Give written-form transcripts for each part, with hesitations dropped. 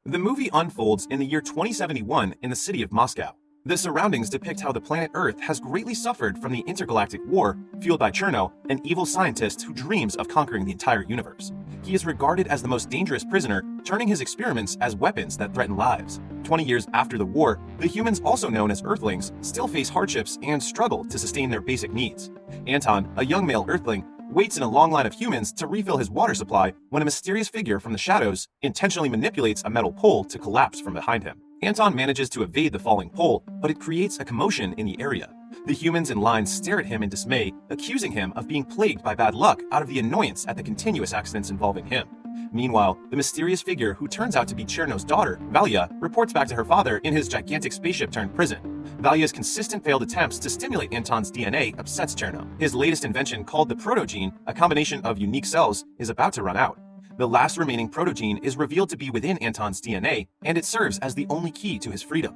The movie unfolds in the year 2071 in the city of Moscow. The surroundings depict how the planet Earth has greatly suffered from the intergalactic war fueled by Cherno, an evil scientist who dreams of conquering the entire universe. He is regarded as the most dangerous prisoner, turning his experiments as weapons that threaten lives. 20 years after the war, the humans, also known as Earthlings, still face hardships and struggle to sustain their basic needs. Anton, a young male Earthling, waits in a long line of humans to refill his water supply when a mysterious figure from the shadows intentionally manipulates a metal pole to collapse from behind him. Anton manages to evade the falling pole, but it creates a commotion in the area. The humans in line stare at him in dismay, accusing him of being plagued by bad luck out of the annoyance at the continuous accidents involving him. Meanwhile, the mysterious figure who turns out to be Cherno's daughter, Valia, reports back to her father in his gigantic spaceship-turned-prison. Valia's consistent failed attempts to stimulate Anton's DNA upsets Cherno. His latest invention, called the protogene, a combination of unique cells, is about to run out. The last remaining protogene is revealed to be within Anton's DNA, and it serves as the only key to his freedom.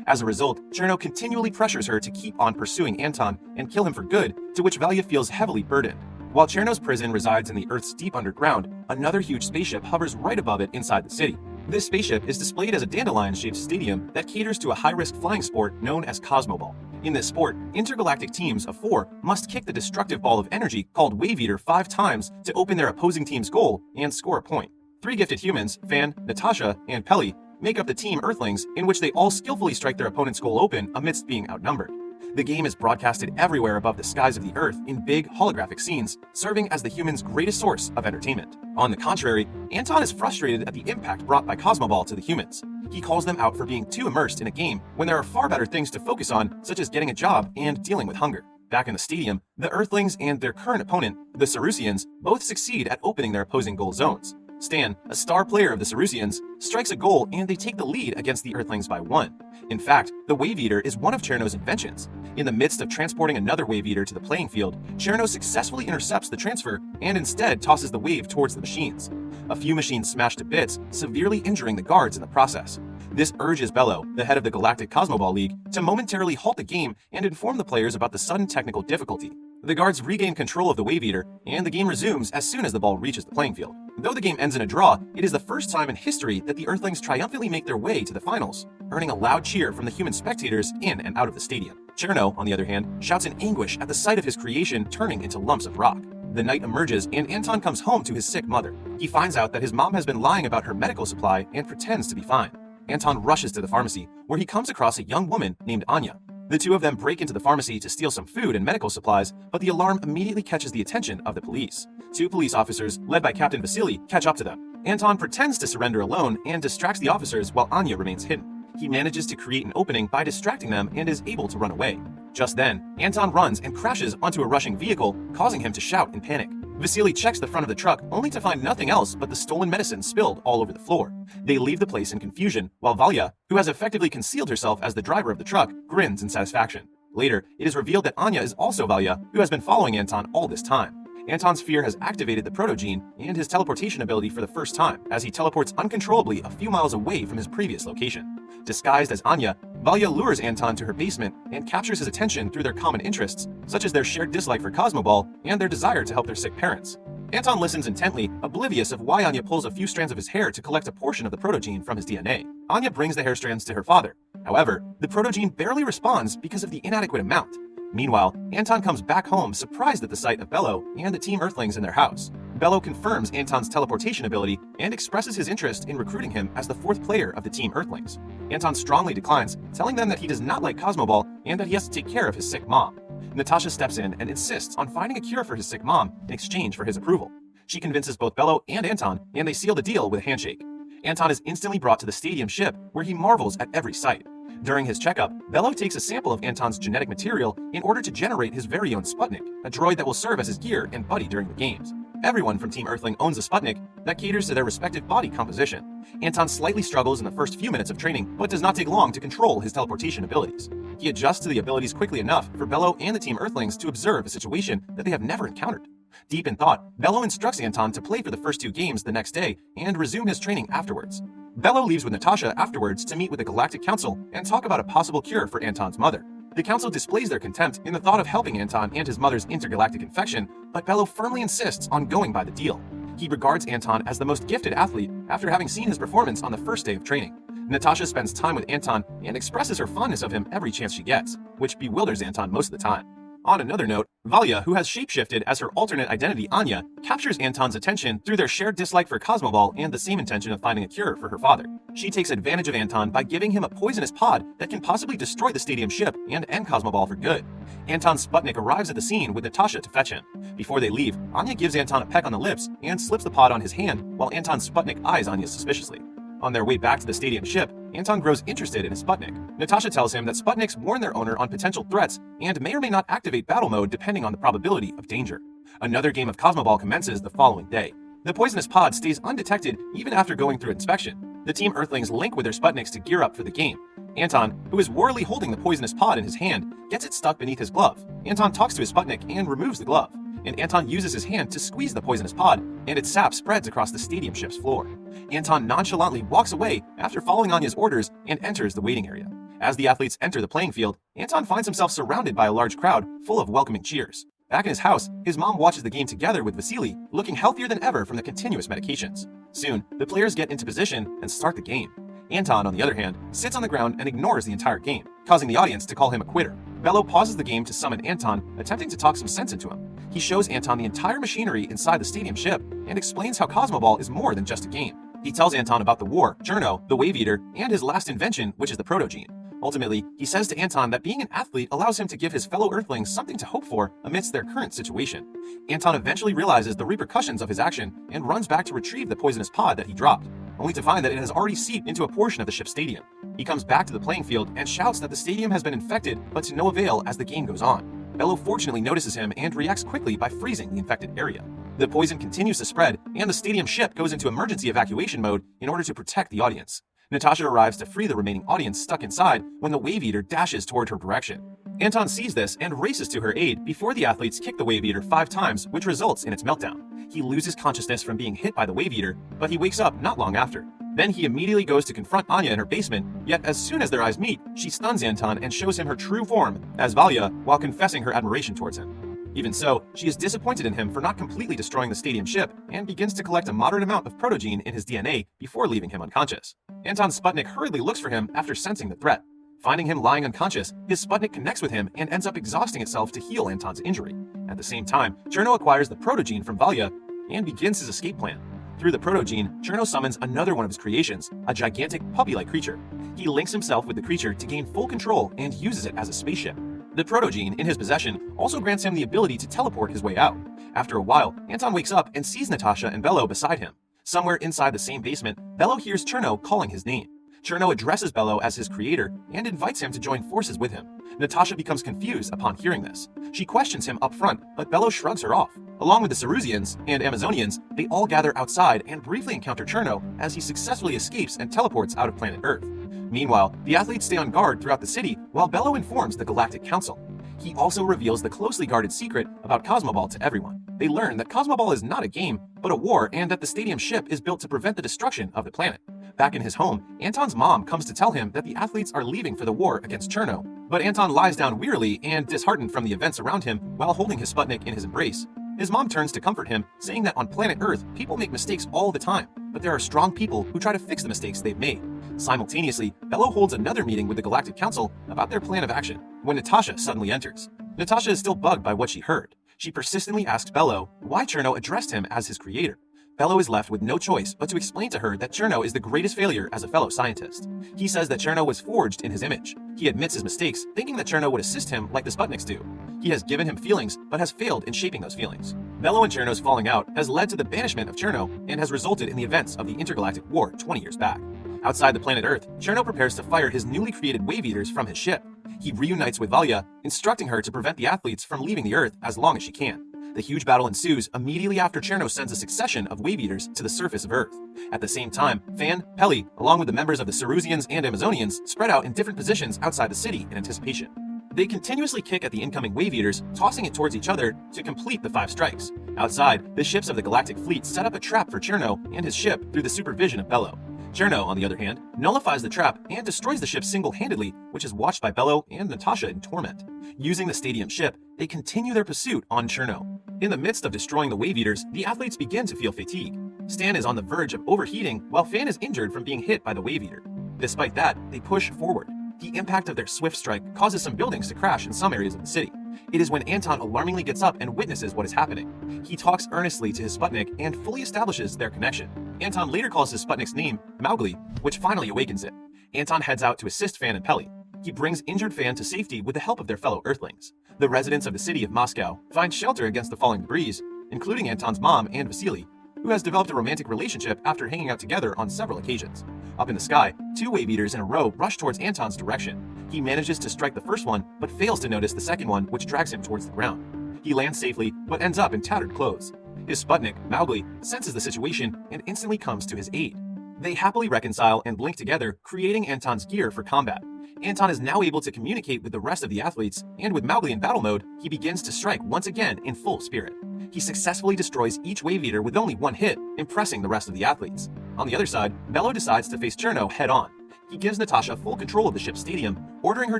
As a result, Cherno continually pressures her to keep on pursuing Anton and kill him for good, to which Valia feels heavily burdened. While Cherno's prison resides in the Earth's deep underground, another huge spaceship hovers right above it inside the city. This spaceship is displayed as a dandelion-shaped stadium that caters to a high-risk flying sport known as cosmoball. In this sport, intergalactic teams of 4 must kick the destructive ball of energy called Wave Eater 5 times to open their opposing team's goal and score a point. 3 gifted humans, Fan, Natasha, and Pelly, make up the Team Earthlings, in which they all skillfully strike their opponent's goal open amidst being outnumbered. The game is broadcasted everywhere above the skies of the Earth in big, holographic scenes, serving as the humans' greatest source of entertainment. On the contrary, Anton is frustrated at the impact brought by Cosmoball to the humans. He calls them out for being too immersed in a game when there are far better things to focus on, such as getting a job and dealing with hunger. Back in the stadium, the Earthlings and their current opponent, the Sarusians, both succeed at opening their opposing goal zones. Stan, a star player of the Sarusians, strikes a goal and they take the lead against the Earthlings by 1. In fact, the Wave Eater is one of Cherno's inventions. In the midst of transporting another Wave Eater to the playing field, Cherno successfully intercepts the transfer and instead tosses the wave towards the machines. A few machines smash to bits, severely injuring the guards in the process. This urges Bello, the head of the Galactic Cosmoball League, to momentarily halt the game and inform the players about the sudden technical difficulty. The guards regain control of the Wave Eater, and the game resumes as soon as the ball reaches the playing field. Though the game ends in a draw, it is the first time in history that the Earthlings triumphantly make their way to the finals, earning a loud cheer from the human spectators in and out of the stadium. Cherno, on the other hand, shouts in anguish at the sight of his creation turning into lumps of rock. The night emerges and Anton comes home to his sick mother. He finds out that his mom has been lying about her medical supply and pretends to be fine. Anton rushes to the pharmacy, where he comes across a young woman named Anya. The two of them break into the pharmacy to steal some food and medical supplies, but the alarm immediately catches the attention of the police. 2 police officers, led by Captain Vasily, catch up to them. Anton pretends to surrender alone and distracts the officers while Anya remains hidden. He manages to create an opening by distracting them and is able to run away. Just then, Anton runs and crashes onto a rushing vehicle, causing him to shout in panic. Vasily checks the front of the truck only to find nothing else but the stolen medicine spilled all over the floor. They leave the place in confusion, while Valia, who has effectively concealed herself as the driver of the truck, grins in satisfaction. Later, it is revealed that Anya is also Valia, who has been following Anton all this time. Anton's fear has activated the protogene and his teleportation ability for the first time, as he teleports uncontrollably a few miles away from his previous location. Disguised as Anya, Valia lures Anton to her basement and captures his attention through their common interests, such as their shared dislike for Cosmoball and their desire to help their sick parents. Anton listens intently, oblivious of why Anya pulls a few strands of his hair to collect a portion of the protogene from his DNA. Anya brings the hair strands to her father. However, the protogene barely responds because of the inadequate amount. Meanwhile, Anton comes back home surprised at the sight of Bello and the Team Earthlings in their house. Bello confirms Anton's teleportation ability and expresses his interest in recruiting him as the 4th player of the Team Earthlings. Anton strongly declines, telling them that he does not like Cosmoball and that he has to take care of his sick mom. Natasha steps in and insists on finding a cure for his sick mom in exchange for his approval. She convinces both Bello and Anton, and they seal the deal with a handshake. Anton is instantly brought to the stadium ship, where he marvels at every sight. During his checkup, Bello takes a sample of Anton's genetic material in order to generate his very own Sputnik, a droid that will serve as his gear and buddy during the games. Everyone from Team Earthling owns a Sputnik that caters to their respective body composition. Anton slightly struggles in the first few minutes of training, but does not take long to control his teleportation abilities. He adjusts to the abilities quickly enough for Bello and the Team Earthlings to observe a situation that they have never encountered. Deep in thought, Bello instructs Anton to play for the first 2 games the next day and resume his training afterwards. Bello leaves with Natasha afterwards to meet with the Galactic Council and talk about a possible cure for Anton's mother. The council displays their contempt in the thought of helping Anton and his mother's intergalactic infection, but Bello firmly insists on going by the deal. He regards Anton as the most gifted athlete after having seen his performance on the first day of training. Natasha spends time with Anton and expresses her fondness of him every chance she gets, which bewilders Anton most of the time. On another note, Valya, who has shapeshifted as her alternate identity Anya, captures Anton's attention through their shared dislike for cosmoball and the same intention of finding a cure for her father. She takes advantage of Anton by giving him a poisonous pod that can possibly destroy the stadium ship and end cosmoball for good. Anton Sputnik arrives at the scene with Natasha to fetch him. Before they leave, Anya gives Anton a peck on the lips and slips the pod on his hand while Anton Sputnik eyes Anya suspiciously. On their way back to the stadium ship, Anton grows interested in his Sputnik. Natasha tells him that Sputniks warn their owner on potential threats and may or may not activate battle mode depending on the probability of danger. Another game of cosmoball commences the following day. The poisonous pod stays undetected even after going through inspection. The Team Earthlings link with their Sputniks to gear up for the game. Anton, who is warily holding the poisonous pod in his hand, gets it stuck beneath his glove. Anton talks to his Sputnik and removes the glove, and Anton uses his hand to squeeze the poisonous pod, and its sap spreads across the stadium ship's floor. Anton nonchalantly walks away after following Anya's orders and enters the waiting area. As the athletes enter the playing field, Anton finds himself surrounded by a large crowd full of welcoming cheers. Back in his house, his mom watches the game together with Vasily, looking healthier than ever from the continuous medications. Soon, the players get into position and start the game. Anton, on the other hand, sits on the ground and ignores the entire game, causing the audience to call him a quitter. Bello pauses the game to summon Anton, attempting to talk some sense into him. He shows Anton the entire machinery inside the stadium ship and explains how cosmoball is more than just a game. He tells Anton about the war, Cherno, the Wave Eater, and his last invention, which is the protogene. Ultimately, he says to Anton that being an athlete allows him to give his fellow Earthlings something to hope for amidst their current situation. Anton eventually realizes the repercussions of his action and runs back to retrieve the poisonous pod that he dropped, only to find that it has already seeped into a portion of the ship's stadium. He comes back to the playing field and shouts that the stadium has been infected, but to no avail as the game goes on. Bello fortunately notices him and reacts quickly by freezing the infected area. The poison continues to spread, and the stadium ship goes into emergency evacuation mode in order to protect the audience. Natasha arrives to free the remaining audience stuck inside when the Wave Eater dashes toward her direction. Anton sees this and races to her aid before the athletes kick the Wave Eater 5 times, which results in its meltdown. He loses consciousness from being hit by the Wave Eater, but he wakes up not long after. Then he immediately goes to confront Anya in her basement, yet as soon as their eyes meet, she stuns Anton and shows him her true form as Valya while confessing her admiration towards him. Even so, she is disappointed in him for not completely destroying the stadium ship and begins to collect a moderate amount of protogene in his DNA before leaving him unconscious. Anton Sputnik hurriedly looks for him after sensing the threat. Finding him lying unconscious, his Sputnik connects with him and ends up exhausting itself to heal Anton's injury. At the same time, Cherno acquires the protogene from Valya and begins his escape plan. Through the protogene, Cherno summons another one of his creations, a gigantic puppy-like creature. He links himself with the creature to gain full control and uses it as a spaceship. The protogene in his possession also grants him the ability to teleport his way out. After a while, Anton wakes up and sees Natasha and Bello beside him. Somewhere inside the same basement, Bello hears Cherno calling his name. Cherno addresses Bello as his creator and invites him to join forces with him. Natasha becomes confused upon hearing this. She questions him up front, but Bello shrugs her off. Along with the Sarusians and Amazonians, they all gather outside and briefly encounter Cherno as he successfully escapes and teleports out of planet Earth. Meanwhile, the athletes stay on guard throughout the city while Bello informs the Galactic Council. He also reveals the closely guarded secret about Cosmoball to everyone. They learn that Cosmoball is not a game, but a war, and that the stadium ship is built to prevent the destruction of the planet. Back in his home, Anton's mom comes to tell him that the athletes are leaving for the war against Cherno, but Anton lies down wearily and disheartened from the events around him while holding his Sputnik in his embrace. His mom turns to comfort him, saying that on planet Earth, people make mistakes all the time, but there are strong people who try to fix the mistakes they've made. Simultaneously, Bello holds another meeting with the Galactic Council about their plan of action, when Natasha suddenly enters. Natasha is still bugged by what she heard. She persistently asks Bello why Cherno addressed him as his creator. Bello is left with no choice but to explain to her that Cherno is the greatest failure as a fellow scientist. He says that Cherno was forged in his image. He admits his mistakes, thinking that Cherno would assist him like the Sputniks do. He has given him feelings, but has failed in shaping those feelings. Bello and Cherno's falling out has led to the banishment of Cherno and has resulted in the events of the intergalactic war 20 years back. Outside the planet Earth, Cherno prepares to fire his newly created Wave Eaters from his ship. He reunites with Valya, instructing her to prevent the athletes from leaving the Earth as long as she can. The huge battle ensues immediately after Cherno sends a succession of Wave Eaters to the surface of Earth. At the same time, Fan, Peli, along with the members of the Sarusians and Amazonians, spread out in different positions outside the city in anticipation. They continuously kick at the incoming Wave Eaters, tossing it towards each other to complete the 5 strikes. Outside, the ships of the Galactic Fleet set up a trap for Cherno and his ship through the supervision of Bello. Cherno, on the other hand, nullifies the trap and destroys the ship single-handedly, which is watched by Bello and Natasha in torment. Using the stadium ship, they continue their pursuit on Cherno. In the midst of destroying the Wave Eaters, the athletes begin to feel fatigue. Stan is on the verge of overheating, while Fan is injured from being hit by the Wave Eater. Despite that, they push forward. The impact of their swift strike causes some buildings to crash in some areas of the city. It is when Anton alarmingly gets up and witnesses what is happening. He talks earnestly to his Sputnik and fully establishes their connection. Anton later calls his Sputnik's name Mowgli, which finally awakens it. Anton heads out to assist Fan and Pelly. He brings injured Fan to safety with the help of their fellow Earthlings. The residents of the city of Moscow find shelter against the falling debris, including Anton's mom and Vasily, who has developed a romantic relationship after hanging out together on several occasions. Up in the sky, 2 Wave Eaters in a row rush towards Anton's direction. He manages to strike the first one, but fails to notice the second one, which drags him towards the ground. He lands safely, but ends up in tattered clothes. His Sputnik, Mowgli, senses the situation and instantly comes to his aid. They happily reconcile and blink together, creating Anton's gear for combat. Anton is now able to communicate with the rest of the athletes, and with Mowgli in battle mode, he begins to strike once again in full spirit. He successfully destroys each Wave Eater with only one hit, impressing the rest of the athletes. On the other side, Bello decides to face Cherno head-on. He gives Natasha full control of the ship's stadium, ordering her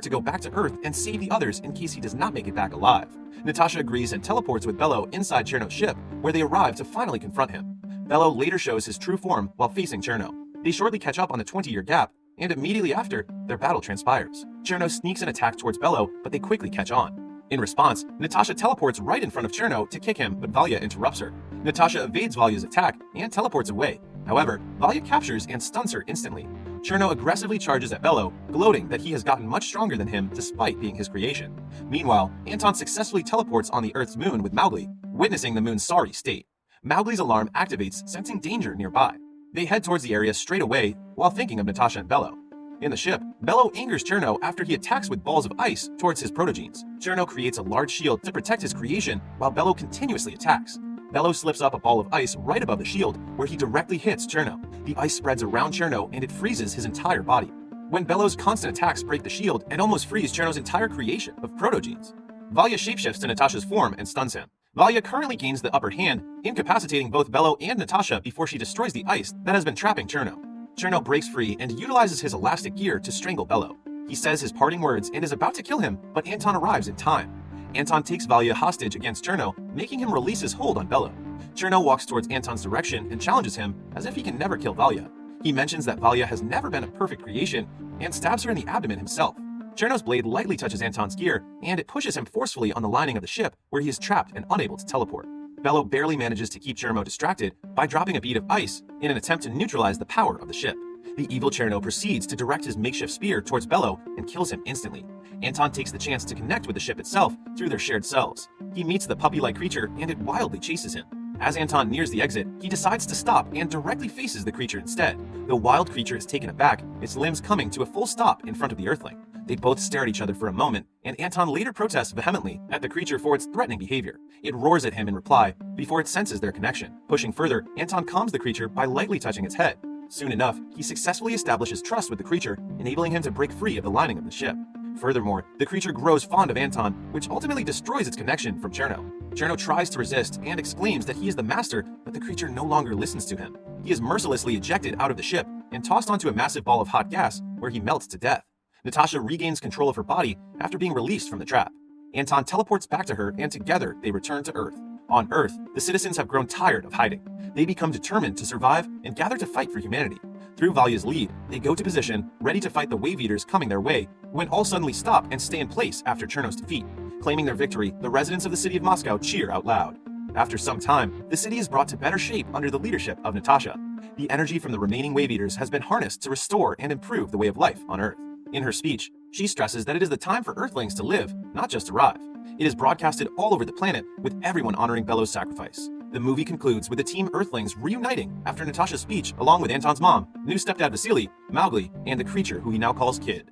to go back to Earth and save the others in case he does not make it back alive. Natasha agrees and teleports with Bello inside Cherno's ship, where they arrive to finally confront him. Bello later shows his true form while facing Cherno. They shortly catch up on the 20-year gap, and immediately after, their battle transpires. Cherno sneaks an attack towards Bello, but they quickly catch on. In response, Natasha teleports right in front of Cherno to kick him, but Valya interrupts her. Natasha evades Valya's attack and teleports away. However, Valya captures and stuns her instantly. Cherno aggressively charges at Bello, gloating that he has gotten much stronger than him despite being his creation. Meanwhile, Anton successfully teleports on the Earth's moon with Mowgli, witnessing the moon's sorry state. Mowgli's alarm activates, sensing danger nearby. They head towards the area straight away while thinking of Natasha and Bello. In the ship, Bello angers Cherno after he attacks with balls of ice towards his protogenes. Cherno creates a large shield to protect his creation while Bello continuously attacks. Bello slips up a ball of ice right above the shield, where he directly hits Cherno. The ice spreads around Cherno and it freezes his entire body. When Bello's constant attacks break the shield and almost freeze Cherno's entire creation of protogenes, Valya shapeshifts to Natasha's form and stuns him. Valya currently gains the upper hand, incapacitating both Bello and Natasha before she destroys the ice that has been trapping Cherno. Cherno breaks free and utilizes his elastic gear to strangle Bello. He says his parting words and is about to kill him, but Anton arrives in time. Anton takes Valya hostage against Cherno, making him release his hold on Bello. Cherno walks towards Anton's direction and challenges him as if he can never kill Valya. He mentions that Valya has never been a perfect creation and stabs her in the abdomen himself. Cherno's blade lightly touches Anton's gear, and it pushes him forcefully on the lining of the ship, where he is trapped and unable to teleport. Bello barely manages to keep Cherno distracted by dropping a bead of ice in an attempt to neutralize the power of the ship. The evil Cherno proceeds to direct his makeshift spear towards Bello and kills him instantly. Anton takes the chance to connect with the ship itself through their shared selves. He meets the puppy-like creature, and it wildly chases him. As Anton nears the exit, he decides to stop and directly faces the creature instead. The wild creature is taken aback, its limbs coming to a full stop in front of the Earthling. They both stare at each other for a moment, and Anton later protests vehemently at the creature for its threatening behavior. It roars at him in reply before it senses their connection. Pushing further, Anton calms the creature by lightly touching its head. Soon enough, he successfully establishes trust with the creature, enabling him to break free of the lining of the ship. Furthermore, the creature grows fond of Anton, which ultimately destroys its connection from Cherno. Cherno tries to resist and exclaims that he is the master, but the creature no longer listens to him. He is mercilessly ejected out of the ship and tossed onto a massive ball of hot gas, where he melts to death. Natasha regains control of her body after being released from the trap. Anton teleports back to her, and together they return to Earth. On Earth, the citizens have grown tired of hiding. They become determined to survive and gather to fight for humanity. Through Valya's lead, they go to position, ready to fight the Wave Eaters coming their way, when all suddenly stop and stay in place after Cherno's defeat. Claiming their victory, the residents of the city of Moscow cheer out loud. After some time, the city is brought to better shape under the leadership of Natasha. The energy from the remaining Wave Eaters has been harnessed to restore and improve the way of life on Earth. In her speech, she stresses that it is the time for Earthlings to live, not just arrive. It is broadcasted all over the planet, with everyone honoring Bello's sacrifice. The movie concludes with the Team Earthlings reuniting after Natasha's speech, along with Anton's mom, new stepdad Vasily, Mowgli, and the creature who he now calls Kid.